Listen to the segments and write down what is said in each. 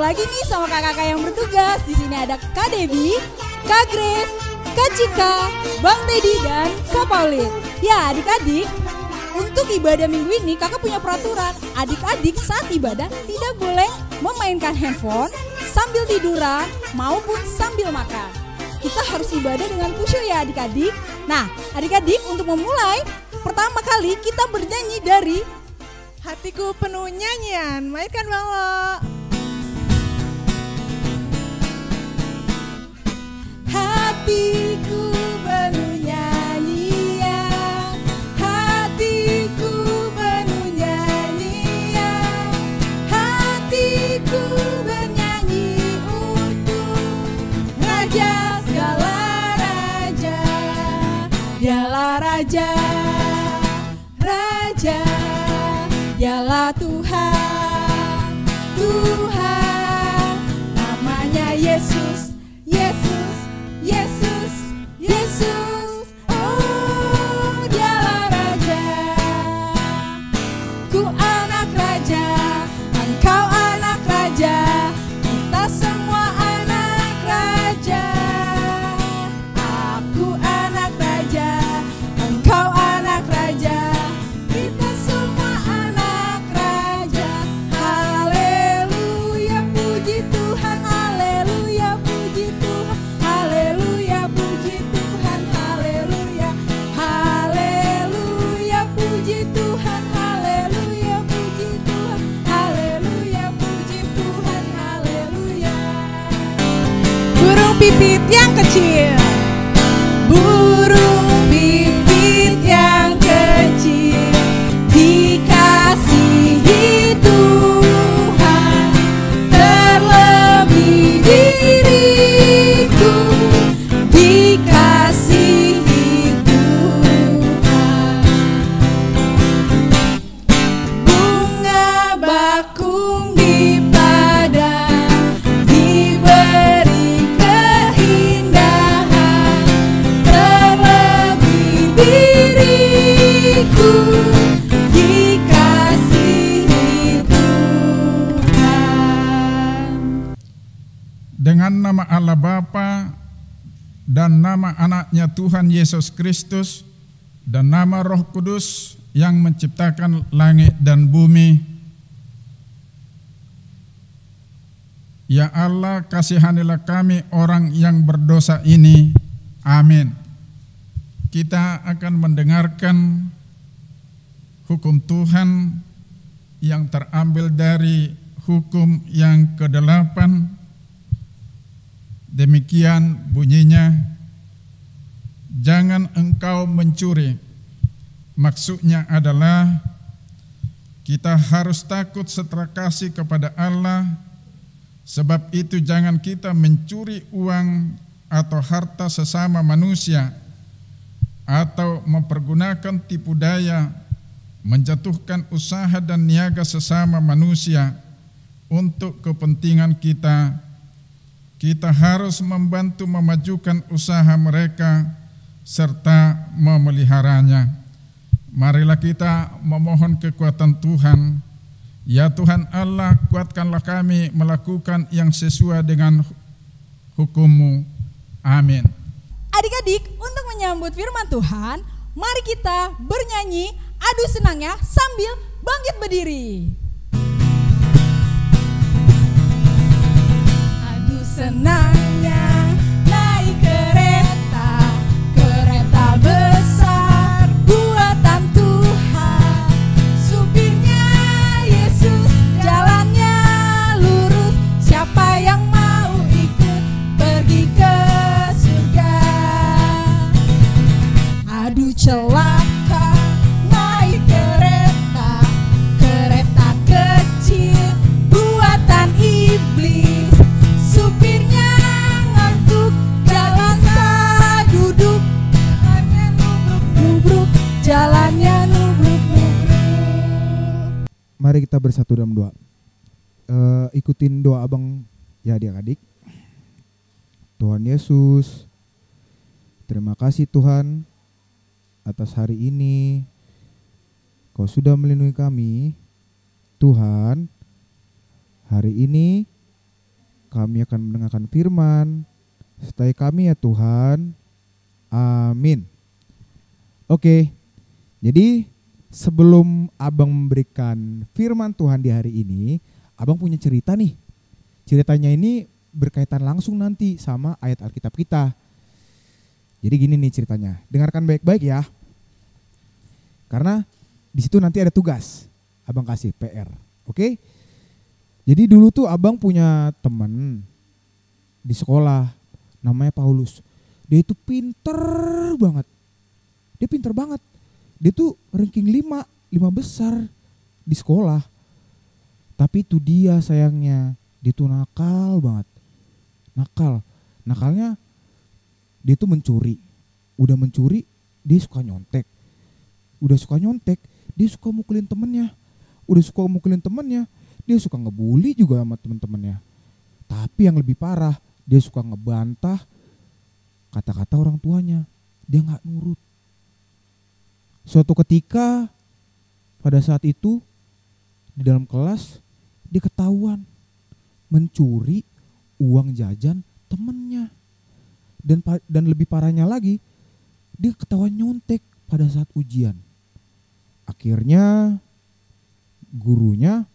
lagi nih sama kakak-kakak yang bertugas. Di sini ada Kak Debbie, Kak Grace, Kak Cika, Bang Teddy, dan Kak Pauline. Ya adik-adik, untuk ibadah minggu ini kakak punya peraturan. Adik-adik saat ibadah tidak boleh memainkan handphone sambil tiduran maupun sambil makan. Kita harus ibadah dengan khusyuk ya adik-adik. Nah adik-adik, untuk memulai pertama kali kita bernyanyi dari Hatiku Penuh Nyanyian. Mainkan Bang Lo. Hatiku penuh nyanyian, hatiku penuh nyanyian, hatiku bernyanyi untuk Raja segala raja. Dialah Raja, Raja, Dialah Tuhan, Tuhan, namanya Yesus, Yesus, Yesus, Yesus, oh Dialah Raja. Ku anak Raja, engkau anak Raja, kita semua anak Raja. Aku anak Raja, engkau anak Raja, kita semua anak Raja. Haleluya, puji Tuhan, haleluya, puji Tuhan, haleluya, puji Tuhan, haleluya, haleluya, puji Tuhan, haleluya, puji Tuhan, haleluya, puji Tuhan, haleluya. Burung pipit yang kecil. Burung pipit yang kecil dikasihi Tuhan, terlebih diriku dikasihi Tuhan. Bunga bakung di padang diberi keindahan, terlebih diriku dikasihi Tuhan. Dengan nama Allah Bapa dan nama anaknya Tuhan Yesus Kristus dan nama Roh Kudus yang menciptakan langit dan bumi. Ya Allah, kasihanilah kami orang yang berdosa ini. Amin. Kita akan mendengarkan hukum Tuhan yang terambil dari hukum yang ke-8. Demikian bunyinya, jangan engkau mencuri. Maksudnya adalah kita harus takut setelah kasih kepada Allah. Sebab itu jangan kita mencuri uang atau harta sesama manusia, atau mempergunakan tipu daya, menjatuhkan usaha dan niaga sesama manusia untuk kepentingan kita. Kita harus membantu memajukan usaha mereka serta memeliharanya. Marilah kita memohon kekuatan Tuhan. Ya Tuhan Allah, kuatkanlah kami melakukan yang sesuai dengan hukum-Mu. Amin. Adik-adik, untuk menyambut firman Tuhan, mari kita bernyanyi adu senangnya sambil bangkit berdiri. Adu senangnya naik kereta, kereta besar buatan Tuhan. Supirnya Yesus, jalannya lurus. Siapa yang mau ikut pergi ke surga? Adu celaka naik kereta, kereta kecil buatan iblis. Supirnya ngantuk, jalan tak duduk, jalannya nubruk-nubruk, jalannya nubruk-nubruk. Mari kita bersatu dalam doa. Ikutin doa abang ya adik-adik. Tuhan Yesus, terima kasih Tuhan atas hari ini. Kau sudah melindungi kami. Tuhan, hari ini Kami akan mendengarkan firman. Sertai kami ya Tuhan. Amin. Oke, jadi sebelum abang memberikan firman Tuhan di hari ini, abang punya cerita nih. Ceritanya ini berkaitan langsung nanti sama ayat Alkitab kita. Jadi gini nih ceritanya, dengarkan baik-baik ya. Karena di situ nanti ada tugas, abang kasih PR, oke? Jadi dulu tuh abang punya teman di sekolah, namanya Paulus. Dia itu pinter banget. Dia tuh ranking 5 besar di sekolah. Tapi itu dia sayangnya, dia tuh nakal banget. Nakalnya dia tuh mencuri. Udah mencuri, dia suka nyontek. Dia suka mukulin temennya. Dia suka ngebully juga sama temen-temennya. Tapi yang lebih parah, dia suka ngebantah kata-kata orang tuanya. Dia gak nurut. Suatu ketika pada saat itu di dalam kelas dia ketahuan mencuri uang jajan temennya. Dan lebih parahnya lagi, dia ketahuan nyontek pada saat ujian. Akhirnya gurunya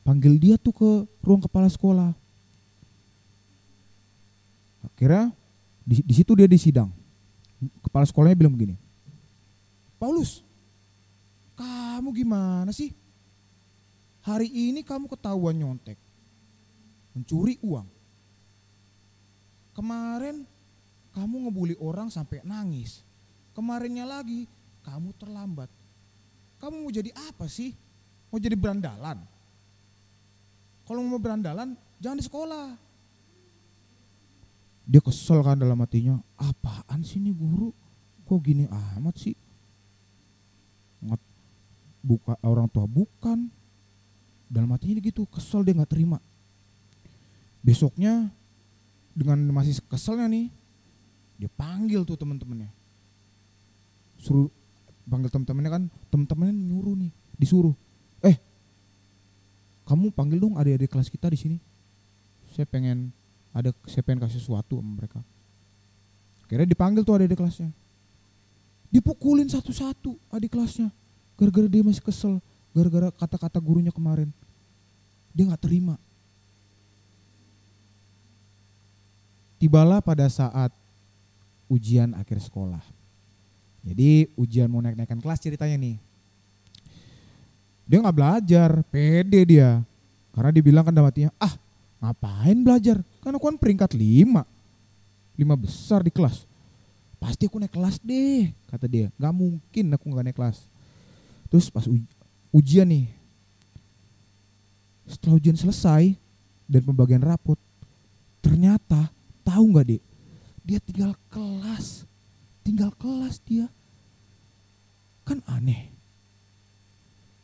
panggil dia tuh ke ruang kepala sekolah. Akhirnya di situ dia disidang. Kepala sekolahnya bilang begini, Paulus, kamu gimana sih? Hari ini kamu ketahuan nyontek, mencuri uang. Kemarin kamu ngebully orang sampai nangis. Kemarinnya lagi kamu terlambat. Kamu mau jadi apa sih? Mau jadi berandalan? Kalau mau berandalan jangan di sekolah. Dia kesel kan dalam hatinya. Apaan sih ini guru? Kok gini amat sih? Buka orang tua bukan. Dalam hatinya gitu, kesel, dia gak terima. Besoknya dengan masih keselnya nih, dia panggil tuh teman-temannya. Suruh panggil teman-temannya kan, teman-temannya nyuruh nih, disuruh. Kamu panggil dong adik-adik kelas kita di sini. Saya pengen kasih sesuatu sama mereka. Akhirnya dipanggil tuh adik-adik kelasnya. Dipukulin satu-satu adik kelasnya. Gara-gara dia masih kesel, gara-gara kata-kata gurunya kemarin. Dia gak terima. Tibalah pada saat ujian akhir sekolah. Jadi ujian mau naik-naikan kelas ceritanya nih. Dia gak belajar, pede dia. Karena dia bilang kan dalam hatinya, ngapain belajar? Kan aku kan peringkat 5 besar di kelas. Pasti aku naik kelas deh, kata dia. Gak mungkin aku gak naik kelas. Terus pas ujian nih, setelah ujian selesai dan pembagian rapot, ternyata tahu gak dek, dia tinggal kelas dia. Kan aneh.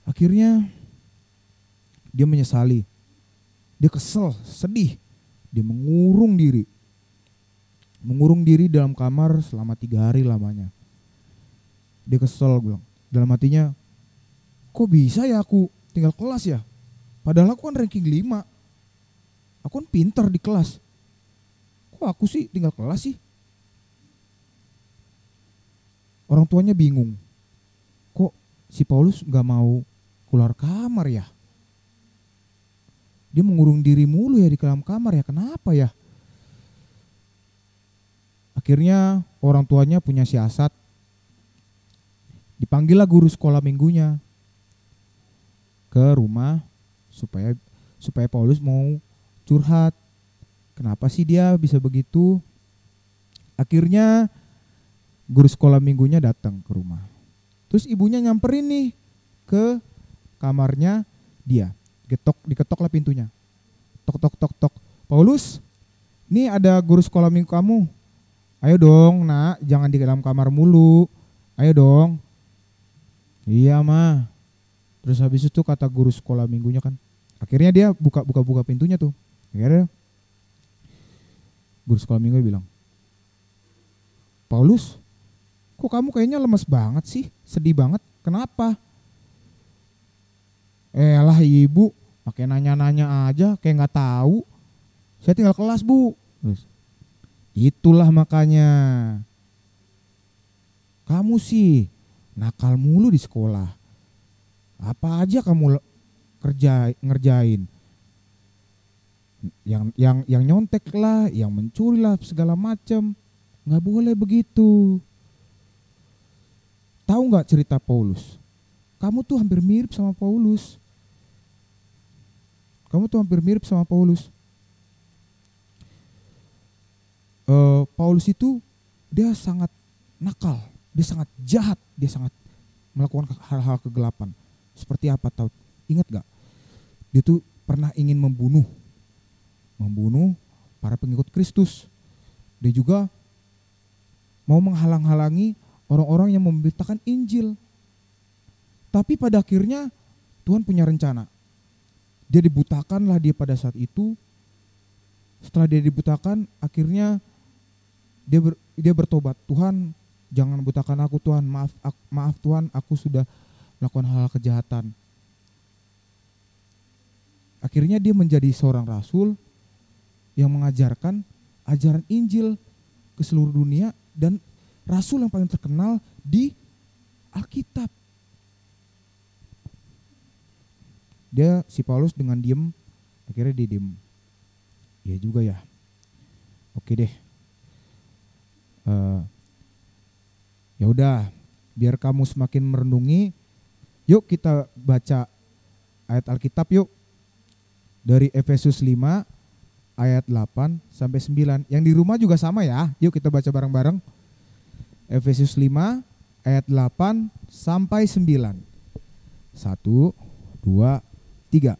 Akhirnya dia menyesali, dia kesel, sedih, dia mengurung diri dalam kamar selama 3 hari lamanya. Dia kesel, bilang dalam hatinya, kok bisa ya aku tinggal kelas ya? Padahal aku kan ranking 5. Aku kan pintar di kelas. Kok aku sih tinggal kelas sih? Orang tuanya bingung. Kok si Paulus gak mau keluar kamar ya? Dia mengurung diri mulu ya di dalam kamar ya, kenapa ya? Akhirnya orang tuanya punya siasat. Dipanggillah guru sekolah minggunya ke rumah supaya Paulus mau curhat. Kenapa sih dia bisa begitu? Akhirnya guru sekolah minggunya datang ke rumah. Terus ibunya nyamperin nih ke kamarnya dia. Diketok lah pintunya. Tok. Paulus, nih ada guru sekolah minggu kamu. Ayo dong nak, jangan di dalam kamar mulu. Ayo dong. Iya mah. Terus habis itu kata guru sekolah minggunya kan. Akhirnya dia buka pintunya tuh. Akhirnya guru sekolah minggu bilang, Paulus, kok kamu kayaknya lemes banget sih? Sedih banget. Kenapa? Lah ibu, pakai nanya-nanya aja kayak gak tahu. Saya tinggal kelas, Bu. Terus, itulah makanya kamu sih nakal mulu di sekolah. Apa aja kamu ngerjain. Yang nyontek lah, yang mencuri lah, segala macam. Nggak boleh begitu. Tahu nggak cerita Paulus? Kamu tuh hampir mirip sama Paulus. Paulus itu dia sangat nakal, dia sangat jahat, dia sangat melakukan hal-hal kegelapan. Seperti apa tahu? Ingat gak? Dia tuh pernah ingin membunuh para pengikut Kristus. Dia juga mau menghalang-halangi orang-orang yang memberitakan Injil. Tapi pada akhirnya Tuhan punya rencana. Dia dibutakanlah dia pada saat itu. Setelah dia dibutakan, akhirnya dia bertobat. Tuhan, jangan butakan aku Tuhan. Maaf Tuhan, aku sudah melakukan hal-hal kejahatan. Akhirnya dia menjadi seorang rasul yang mengajarkan ajaran Injil ke seluruh dunia dan rasul yang paling terkenal di Alkitab. Si Paulus dengan diem, akhirnya dia diem. Ya juga ya. Oke deh. Ya udah, biar kamu semakin merenungi, yuk kita baca ayat Alkitab yuk. Dari Efesus 5 ayat 8 sampai 9. Yang di rumah juga sama ya. Yuk kita baca bareng-bareng. Efesus 5 ayat 8 sampai 9. 1, 2, 3.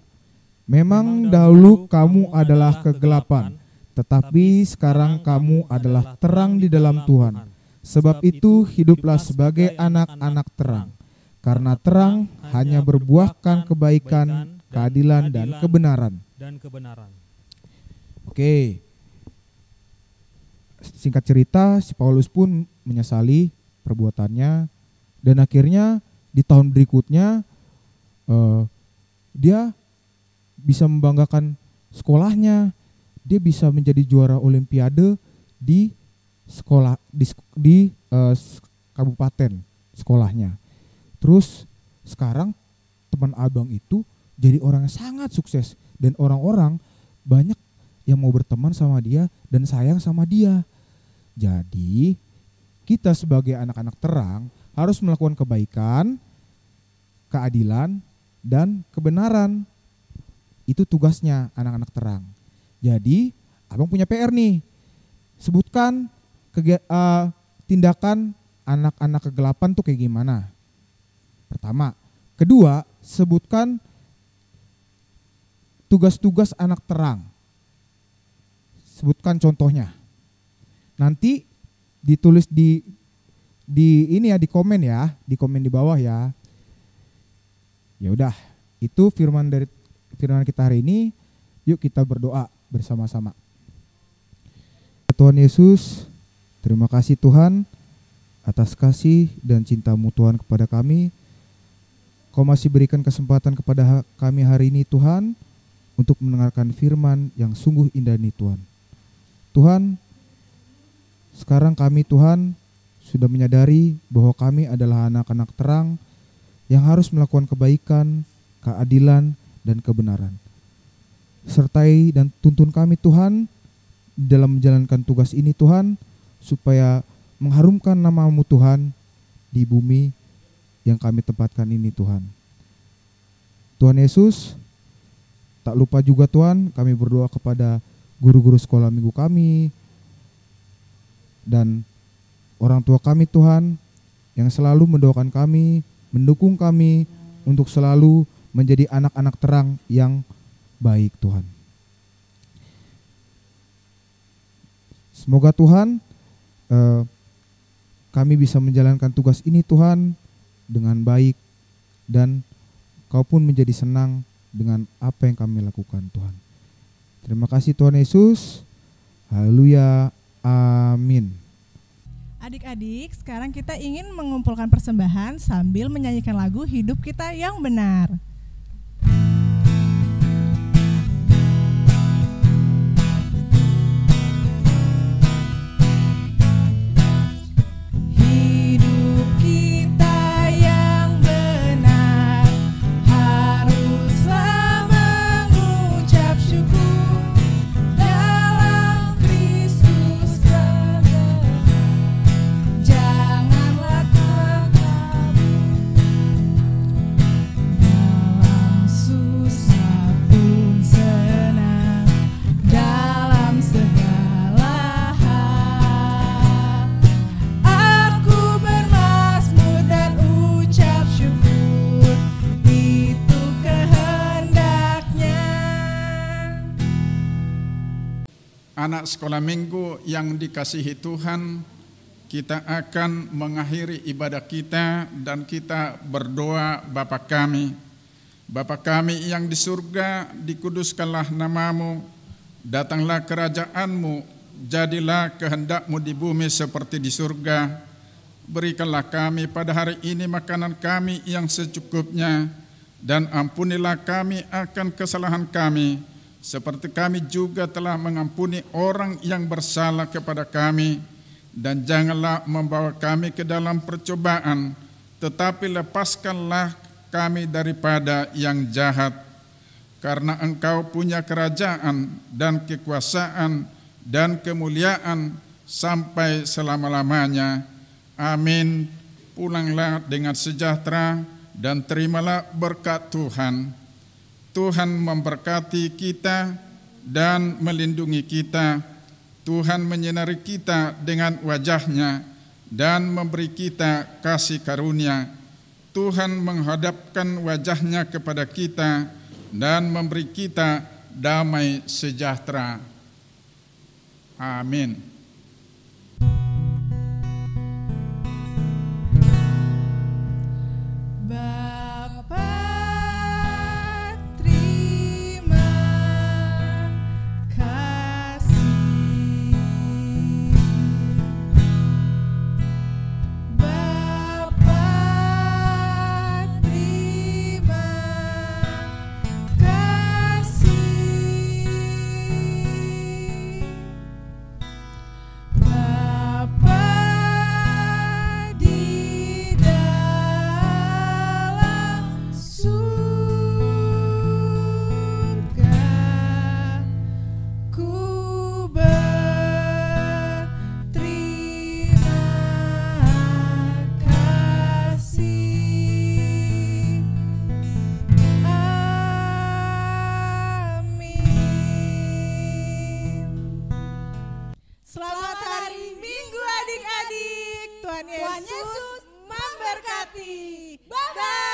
Memang dahulu kamu adalah kegelapan, tetapi sekarang kamu adalah terang di dalam Tuhan. Sebab itu hiduplah sebagai anak-anak terang. Karena terang hanya berbuahkan kebaikan, keadilan dan kebenaran. Oke. Singkat cerita, si Paulus pun menyesali perbuatannya dan akhirnya di tahun berikutnya dia bisa membanggakan sekolahnya. Dia bisa menjadi juara olimpiade di sekolah di kabupaten sekolahnya. Terus sekarang teman abang itu jadi orang yang sangat sukses dan orang-orang banyak yang mau berteman sama dia dan sayang sama dia. Jadi kita sebagai anak-anak terang harus melakukan kebaikan, keadilan, dan kebenaran. Itu tugasnya anak-anak terang. Jadi abang punya PR nih. Sebutkan tindakan anak-anak kegelapan tuh kayak gimana. Pertama. Kedua, sebutkan tugas-tugas anak terang. Sebutkan contohnya. Nanti ditulis di ini ya, di komen ya, di komen di bawah ya. Ya udah, itu firman kita hari ini. Yuk kita berdoa bersama-sama. Tuhan Yesus, terima kasih Tuhan atas kasih dan cinta-Mu Tuhan kepada kami. Kau masih berikan kesempatan kepada kami hari ini Tuhan untuk mendengarkan firman yang sungguh indah ini Tuhan. Tuhan, sekarang kami Tuhan sudah menyadari bahwa kami adalah anak-anak terang yang harus melakukan kebaikan, keadilan, dan kebenaran. Sertai dan tuntun kami Tuhan dalam menjalankan tugas ini Tuhan, supaya mengharumkan nama-Mu Tuhan di bumi yang kami tempatkan ini Tuhan. Tuhan Yesus, tak lupa juga Tuhan, kami berdoa kepada guru-guru sekolah minggu kami dan orang tua kami Tuhan yang selalu mendoakan kami, mendukung kami untuk selalu menjadi anak-anak terang yang baik Tuhan. Semoga Tuhan kami bisa menjalankan tugas ini Tuhan dengan baik dan Kau pun menjadi senang dengan apa yang kami lakukan Tuhan. Terima kasih Tuhan Yesus. Haleluya. Amin. Adik-adik, sekarang kita ingin mengumpulkan persembahan sambil menyanyikan lagu Hidup Kita Yang Benar. anak sekolah minggu yang dikasihi Tuhan, kita akan mengakhiri ibadah kita dan kita berdoa. Bapa kami yang di surga, dikuduskanlah namamu, datanglah kerajaanmu, jadilah kehendak-Mu di bumi seperti di surga. Berikanlah kami pada hari ini makanan kami yang secukupnya, dan ampunilah kami akan kesalahan kami, seperti kami juga telah mengampuni orang yang bersalah kepada kami. Dan janganlah membawa kami ke dalam percobaan, tetapi lepaskanlah kami daripada yang jahat. Karena Engkau punya kerajaan dan kekuasaan dan kemuliaan sampai selama-lamanya. Amin. Pulanglah dengan sejahtera dan terimalah berkat Tuhan. Tuhan memberkati kita dan melindungi kita. Tuhan menyinari kita dengan wajah-Nya dan memberi kita kasih karunia. Tuhan menghadapkan wajah-Nya kepada kita dan memberi kita damai sejahtera. Amin. Selamat hari Minggu adik-adik. Tuhan Yesus memberkati. Bye-bye.